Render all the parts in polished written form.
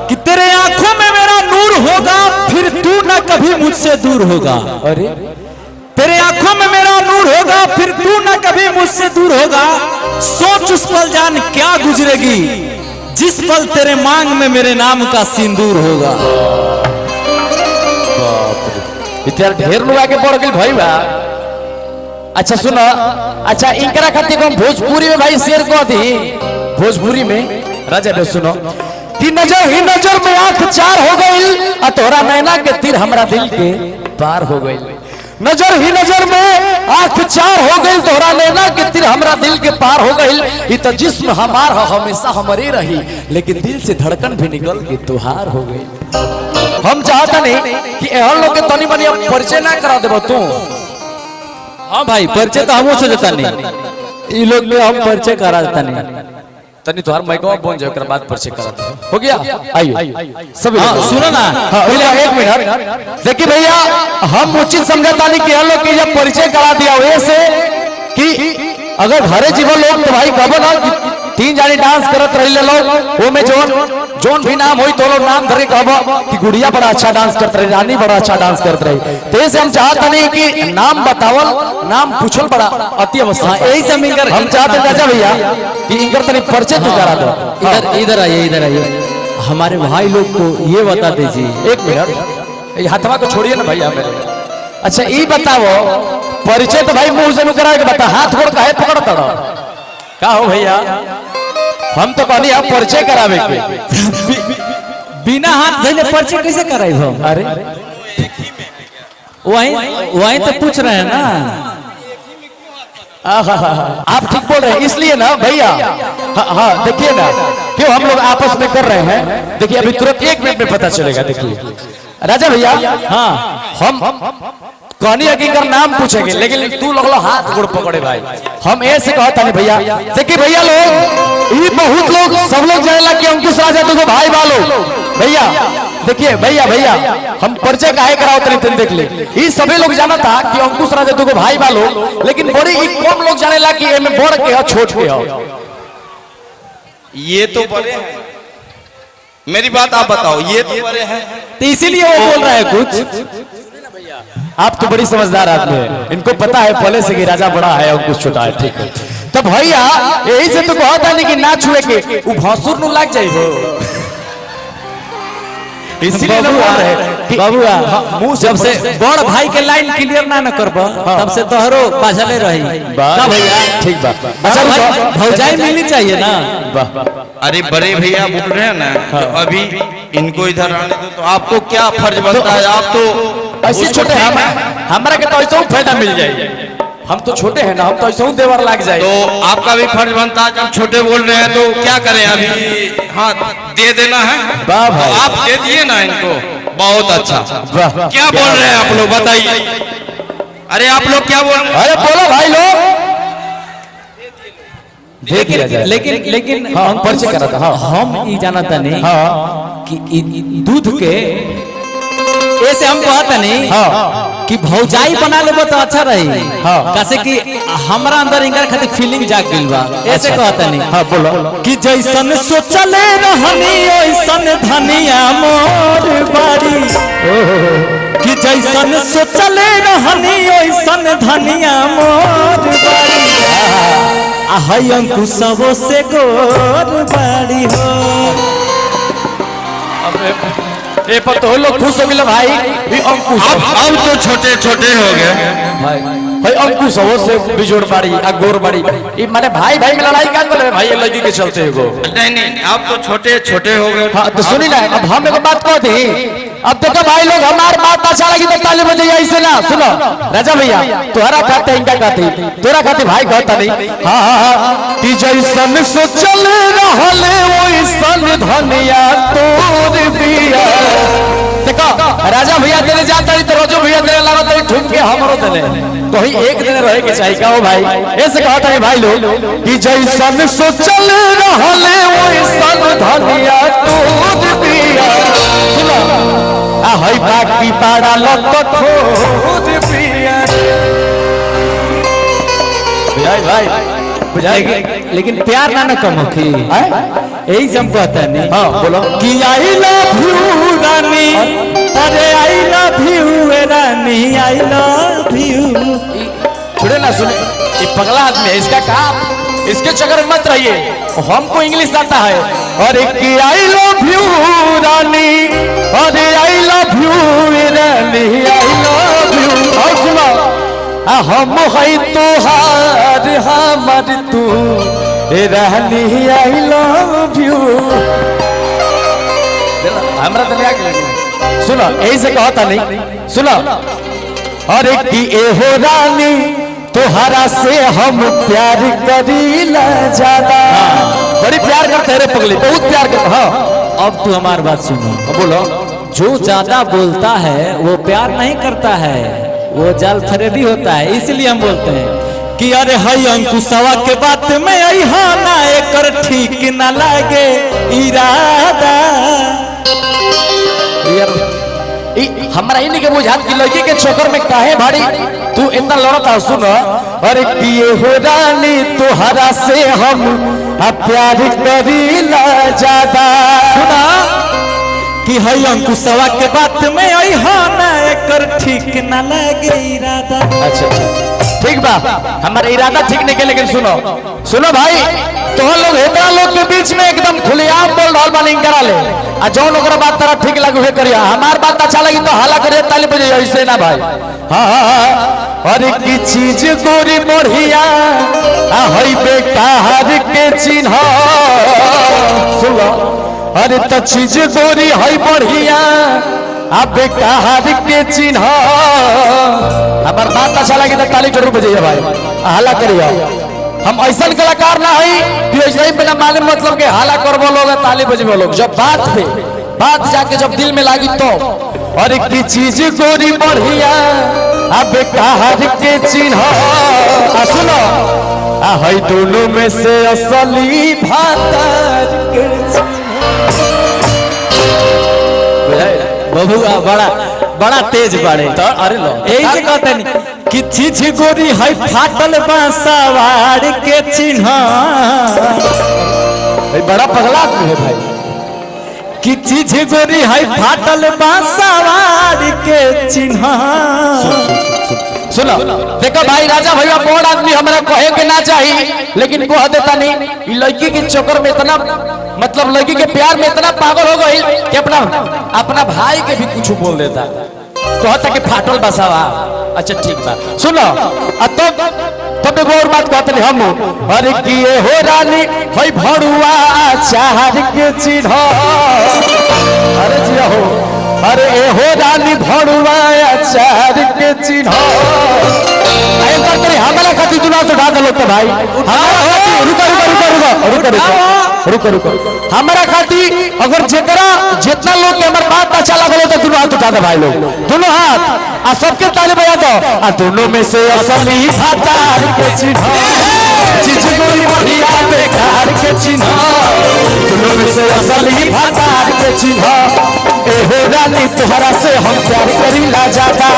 कि तेरे आंखों में मेरा नूर होगा फिर तू ना कभी मुझसे दूर होगा। अरे तेरे आंखों में मेरा नूर होगा फिर तू ना कभी मुझसे दूर होगा। सोच उस पल जान क्या गुजरेगी जिस पल तेरे मांग में मेरे नाम का सिंदूर होगा। इतना ढेर लोग आगे बढ़ गए भाई बा। अच्छा सुनो, अच्छा इनकरा खातिर को भोजपुरी में भाई शेर को दी भोजपुरी में राजा ने सुनो कि नजर ही नजर में आंख चार हो गई और तोरा नैना के तीर हमरा दिल के पार हो गई। नजर ही नजर में आंख चार हो गई तोरा नैना के तीर हमरा दिल के पार हो गई। ये तो जिस्म हमार हमेशा हमारे रही लेकिन दिल से धड़कन भी निकल के तुहार हो गई। हम चाहता नहीं कि एहन लोग के तनी मनी परिचय ना करा देबो तू। हाँ भाई परिचय तो हमो से देता नहीं, ये लोग में हम परिचय करा देता नहीं। तनी तुहार माइकवा बोल जाए ओकर बाद परिचय करा दे। हो गया आइए सब सुनो ना। पहले एक मिनट देखिए भैया, हम उचित समझता नहीं कि हम लोग के जब परिचय करा दिया वैसे कि अगर घरे जीवन लोग तो भाई कबो ना तीन जानी डांस करत रही लोग वो में जोन भी नाम होई तो लोग नाम धरे कहबो कि गुड़िया बड़ा अच्छा डांस करत रही, रानी बड़ा अच्छा डांस करत रही। तो ऐसे हम चाहते नहीं कि नाम बतावल नाम पूछल बड़ा अति आवश्यक। यही से हम चाहते राजा भैया कि इनकर तनी परिचय तू करा दो। इधर आइए, इधर आइए। हमारे भाई लोग को ये बता दीजिए। एक मिनट ये हाथवा को छोड़िए ना भैया मेरे। अच्छा ये बताओ परिचय तो भाई मुंह से करा के बता, हाथ गोड़ काहे पकड़ता रहो का हो भैया? हम तो कहनी आप परिचय करावे के बिना हाथ धइले परिचय कैसे कराई हम? अरे वही तो पूछ रहे हैं ना। आप ठीक बोल रहे हैं इसलिए ना भैया। हाँ देखिए ना क्यों हम लोग आपस में कर रहे हैं। देखिए अभी तुरंत 1 मिनट में पता चलेगा। देखिए राजा भैया, हाँ हम कहनी है कि इनका नाम पूछेंगे लेकिन तू लोग हाथ गोड़ पकड़े भाई। हम ऐसे कहता नहीं भैया। देखिए भैया लोग ये बहुत लोग सब लोग जानेला कि अंकुश राजा तुमको भाई वालो भैया। देखिए भैया भैया हम परिचय काहे कराओ तनी देख ले। ये सभी लोग जाना था कि अंकुश राजा तुमको भाई वालो लेकिन बड़ी कम लोग जानेला कि एमे बड़ के हो छोट के हो। ये तो बड़े हैं, मेरी बात आप बताओ। ये तो बड़े हैं तो इसीलिए वो बोल रहा है कुछ। आप तो बड़ी समझदार आदमी है, इनको पता है पहले से कि राजा बड़ा है अंकुश छोटा है। ठीक है तो भैया यही से तो कहता नहीं कि ना छुए के वो भसुर नु लग जाए हो। इसीलिए बोल रहे कि बाबूआ मुंह जब से बड़ भाई के लाइन क्लियर ना करबो तब से तोहरो बाजले रही का भैया। ठीक बात। अच्छा भाई भौजाई मिलनी चाहिए ना। अरे बड़े भैया बोल रहे हैं ना तो अभी इनको इधर आने दो। तो आपको क्या फर्ज बनता है? आप तो ऐसे छोटे हमारा के तो ऐसा फायदा मिल जाए। हम तो छोटे हैं ना, हम तो ऐसा देवर लग जाए। तो आपका भी फर्ज बनता है। जब छोटे बोल रहे हैं तो क्या करें अभी? हाँ दे देना है। वाह भाई आप दे दिए ना इनको, बहुत अच्छा। क्या बोल रहे हैं आप लोग बताइए? अरे आप लोग क्या बोल रहे हैं? अरे बोलो भाई लोग। लेकिन लेकिन हाँ, परिचय करा था। हाँ, हम ये जानता नहीं हाँ कि दूध के ऐसे हम कहता नहीं हाँ कि भौजाई बना लेबो तो अच्छा रही। हाँ कैसे कि हमरा अंदर इनका खातिर फीलिंग जाग गइल बा। ऐसे कहता नहीं। हाँ बोलो कि जैसन सोचले रहनी ओइसन धनिया मोर बारी। कि जैसन सोचले रहनी ओइसन धनिया मोर बारी। आहै अंकुशवो से गोर बारी हो। ए पर तो लोग खुश हो गए भाई। अंकुश अब तो छोटे छोटे हो गए भाई अंकुश हो से बिजोड़ बाड़ी आ गोर बाड़ी। ये माने भाई भाई में लड़ाई का करे भाई ये लड़की के चलते हो। नहीं अब तो छोटे छोटे हो गए। हाँ तो सुनी ना अब हम एक बात कह दी। अब देखो भाई लोग हमारे बात अच्छा लगी तो ताली बजाइए ऐसे ना। सुनो राजा भैया तुम्हारा खाते इनका खाते तोरा खाते भाई कहता नहीं। हाँ कि जैसन सोचल रहले वैसन धनिया तोर बिया। देखो राजा भैया तेरे जाता तो रोजो भैया तेरे लगा तो ठुक के हमरो देले तो ही एक दिन रहे के चाहिए का हो भाई। ऐसे कहता है भाई लोग कि जैसन सोचल रहले वैसन धनिया तोर बिया। सुनो आ हई बाकी पाड़ा लत खोद पिया। भाई भाई लेकिन प्यार ना कम होखी। यही से हम कहते नहीं हाँ बोलो कि आई लव यू रानी, अरे I love you Rani, I love you. छोड़े ना सुने, ये पगला आदमी है, इसका काम, इसके चक्कर में मत रहिए, हमको इंग्लिश आता है। अरे कि आई लव यू रानी, अरे I love you Rani, I love you. और सुनो, हम है तोहार हमर तू रानी, आई लव यू। हमरा तो नहीं, सुनो यही से कहता नहीं, सुनो। अरे कि एहो रानी तोहरा से हम प्यार करीला ज्यादा, बड़ी प्यार करते रे पगली, बहुत प्यार करते। हाँ अब तू हमारी बात सुनो, बोलो। जो ज्यादा बोलता है वो प्यार नहीं करता है, वो जाल फरेबी होता है। इसलिए हम बोलते हैं कि अरे हई अंकुशवा के बात में आई हाँ ना एकर ठीक ना लागे इरादा। हमारा ही नहीं के बुझात कि लड़की के चक्कर में काहे भारी तू इतना लड़ता। सुन, अरे किए हो रानी तोहरा से हम प्यार करीला ज्यादा। सुना कि हई अंकुशवा के बात में आई हाँ ना एकर ठीक ना लागे इरादा। अच्छा ठीक बा, हमारा इरादा ठीक नहीं के, लेकिन सुनो सुनो भाई, तो लोग इतना लोग के बीच में एकदम खुलेआम बोल रहा बानी करा ले, आ जो लोग बात तरह ठीक लगे हुए करिया, हमार बात अच्छा लगी तो हाला करिए, ताली बजे ऐसे ना भाई। हाँ अरे की चीज गोरी बढ़िया हई बेटा हर के चिन्ह, सुनो अरे तो चीज गोरी हई बढ़िया अब कहार के चिन्ह। हमार बात अच्छा लगी तो ताली जरूर बजाइए भाई, हाला करिए। हम ऐसा कलाकार ना है कि ऐसे ही बिना मालूम मतलब के हाला करबो लोग ताली बजबो लोग, जब बात पे बात जाके जब दिल में लागी तो। और की चीज गोरी बढ़िया अब कहार के चिन्ह, सुनो हई दोनों में से असली भातार के बबुआ बड़ा बड़ा तेज बाड़े तो। अरे लो यही से कहते नहीं कि चीज गोरी है फाटल बांसवाड़ के चिन्ह, बड़ा पगला आदमी है भाई। कि चीज गोरी है फाटल बांसवाड़ के चिन्ह। सुनो देखो भाई, राजा भैया बड़ आदमी हमरा कहे के ना चाहिए, लेकिन कह देता नहीं। लड़की के चक्कर में इतना मतलब लड़की के प्यार में इतना पागल हो गई कि अपना भाई के भी कुछ बोल देता, कहता कि फाटल बसावा। अच्छा ठीक बा, सुनो तब एगो और बात कहते हम, अरे किए हो रानी हई भड़ुआ चार के चिन्ह। अरे जिया हो, अरे हो रानी भड़ुआ चार के चिन्ह। हमारा खातिर चुनाव तो ढाल तो भाई, हमारा खातिर रुको हमारा खातिर अगर जितना लोग के हमारे बात अच्छा लगे तो दोनों हाथ उठा दे भाई लोग, दोनों हाथ आ सबके ताली बजा दो। आ दोनों में से असली भातार के चिन्ह, चीज गोरी बढ़िया बेकार के चिन्ह, दोनों में से असली भातार के चिन्ह। एहो रानी तोहरा से हम प्यार करीला ज्यादा,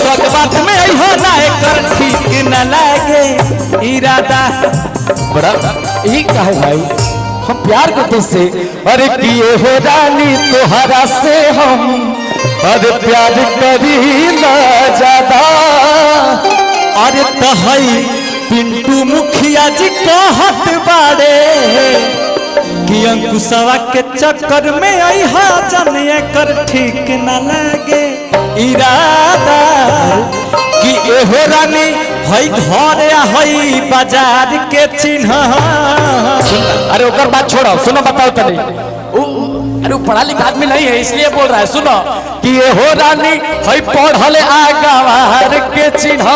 सब बात में आई हो ना एकर ठीक न लागे इरादा। बड़ा यही कहे भाई, हम प्यार करते से। अरे किए हो रानी तोहरा से हम अरे प्यार करीला ज्यादा। अरे तहई पिंटू मुखिया जी कहत बाड़े कि अंकुशवा के चक्कर में आई हा जन एकर ठीक न लागे इरादा। कि एहो रानी हई घर या हई बाजार के चिन्ह। अरे ओकर बात छोड़ो, सुनो बताओ तनी। अरे पढ़ा लिखा आदमी नहीं है इसलिए बोल रहा है। सुनो कि ये हो रानी हई पढ़ले आ गवार के चिन्ह।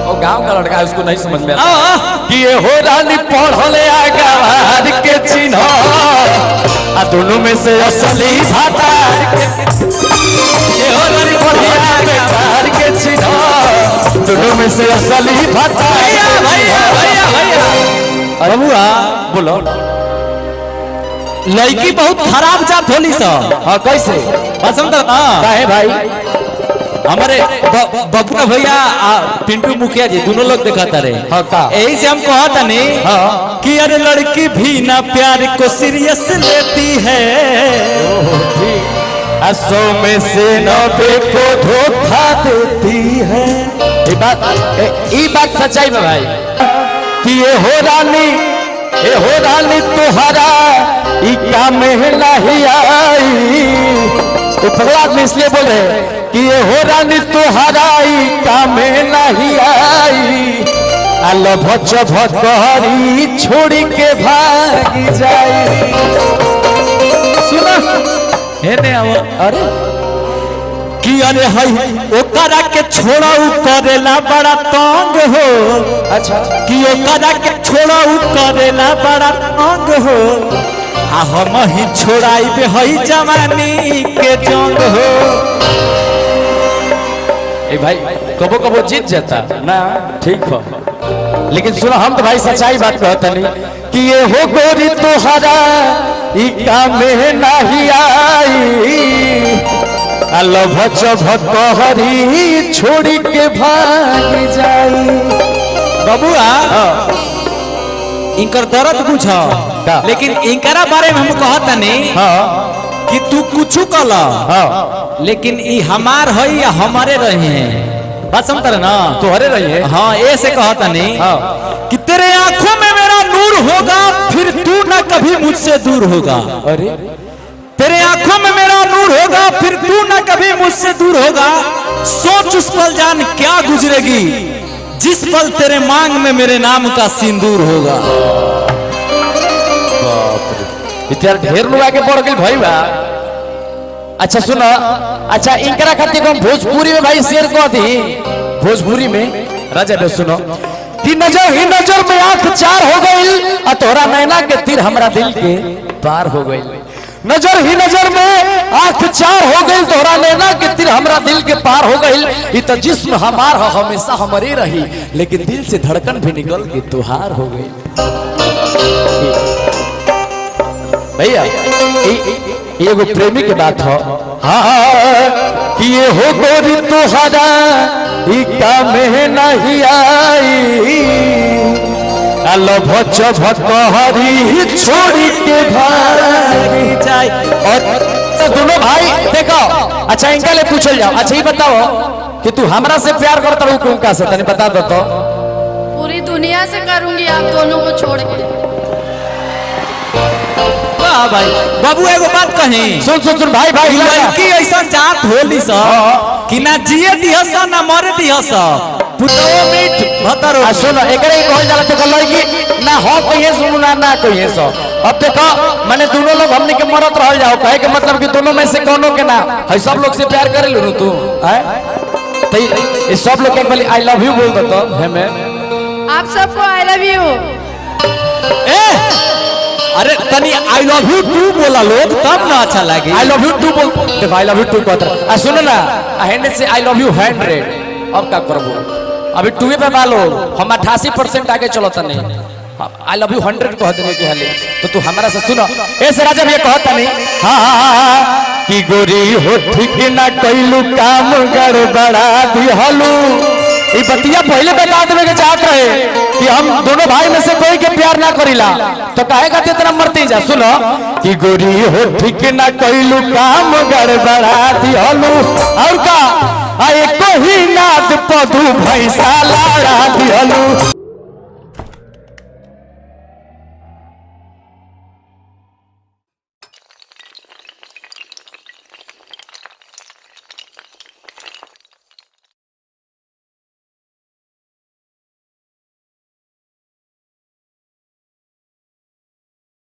ओ गांव का लड़का है उसको नहीं समझ में आता कि ये हो रानी पढ़ले आ गवार के चिन्ह। आ दोनों में से असली भातार के, ये हो रानी बढ़िया बेकार के चिन्ह, दोनों में से असली भातार। भैया भैया भैया अरे बुआ बोलो, लड़की बहुत खराब जात होली सब। हाँ कैसे पसंद है है भाई? हमारे बबुआ भैया पिंटू मुखिया जी दोनों लोग दिखाता रहे। हाँ का यही से हम कहता नहीं हाँ कि अरे लड़की भी ना प्यार को सीरियस लेती है, असो में से 90 को धोखा देती है। ये बात सच्चाई में भाई कि ये हो रानी तुहरा इका में नहीं आई। प्रहलाद में इसलिए बोले कि ये हो रानी तुहरा इका में नहीं आई। अल्लाह भच भरी छोड़ के भाग जाए। सुना है ने अरे कि अरे हई ओकरा के छोड़ाऊ करेला बड़ा तंग हो। अच्छा कि ओकरा के छोड़ाऊ करेला बड़ा तंग हो, आ हम ही छोड़ाई बे हई जवानी के जंग हो। ए भाई कबो कबो जीत जाता ना, ठीक हो, लेकिन सुनो हम तो भाई सच्चाई बात कहते नहीं कि ये हो गोरी तुहरा इका में नहीं आई। अल्लाह भच भरी छोड़ के भाग जाई। बबुआ इनकर दर्द बुझा, का? लेकिन इनकरा बारे में हम कहता नहीं हाँ कि तू कुछ कला, हाँ लेकिन ई हमार है या हमारे रहे हैं। बात समझ रहे ना? तुहरे रही है। हाँ ऐसे कहता नहीं हाँ कि तेरे आंखों में मेरा नूर होगा, फिर तू ना कभी मुझसे दूर होगा। अरे तेरे आंखों में मेरा नूर होगा, फिर तू ना कभी मुझसे दूर होगा। सोच उस पल जान क्या गुजरेगी, जिस पल तेरे मांग में मेरे नाम का सिंदूर होगा। इतना ढेर लोग आगे बढ़ गए भाई बा। अच्छा सुना, अच्छा इनकरा खातिर हम भोजपुरी में भाई शेर कह दी। भोजपुरी में राजा ने सुनो कि नजर ही नजर में आंख चार हो गई, और तोरा नैना के तीर हमरा दिल के पार हो गई। नजर ही नजर में आंख चार हो गई, तोरा नैना के तीर हमरा दिल के पार हो गई। ये तो जिस्म हमार हो हमेशा हमारे रही, लेकिन दिल से धड़कन भी निकल के तुहार हो गई। भैया एगो प्रेमी के बात हो, हाँ कि ये हो गोरी तुहरा इका में नहीं आई। अल्लाह भच भरी छोड़ के भाग जाए। और तो दोनों भाई देखो, अच्छा इनका ले पूछल जाओ। अच्छा ये बताओ कि तू हमरा से प्यार करता रहू क्यों का से तने बता दो तो। पूरी दुनिया से करूंगी आप दोनों को छोड़ के। वाह भाई बाबू एगो बात कही, सुन सुन सुन भाई भाई लड़की ऐसा जात होली सा कि ना जिए दिहस ना मरे दिहस, पुतो मीठ भतर हो। सुन एकरे कहल जाला तो लड़की ना हो कोई है सुन ना ना कोई है सो। अब देखो माने दोनों लोग हमने के मरत रह जाओ, कहे के मतलब कि दोनों में से कोनो के ना है। सब लोग से प्यार करे लू तू है तो ये सब लोग एक बार आई लव यू बोल दो तो हमें। आप सबको आई लव यू। ए अरे तनी आई लव यू टू बोला लोग तब ना अच्छा लगे। आई लव यू टू बोल देखो, आई लव यू टू कहता। सुन ना हैंड से आई लव यू 100। अब क्या करबो, अभी 2 पे बालो हम 88% आगे चलो तने। आई लव यू 100 कह देने के हाले तो तू हमारा से सुनो ऐसे राजा भैया कहता नहीं। हाँ कि गोरी हो ठीक ना कैलू काम गड़बड़ा दिहलू। ये बतिया पहले बता देवे के चाहत रहे कि हम दोनों भाई में से कोई के प्यार ना करीला तो काहे का तेरा मरती जा। सुनो कि गोरी हो ठीक ना कैलू काम गड़बड़ा दिहलू। और का आए को ही नाद पदू भैंसा लाड़ा दिहलू।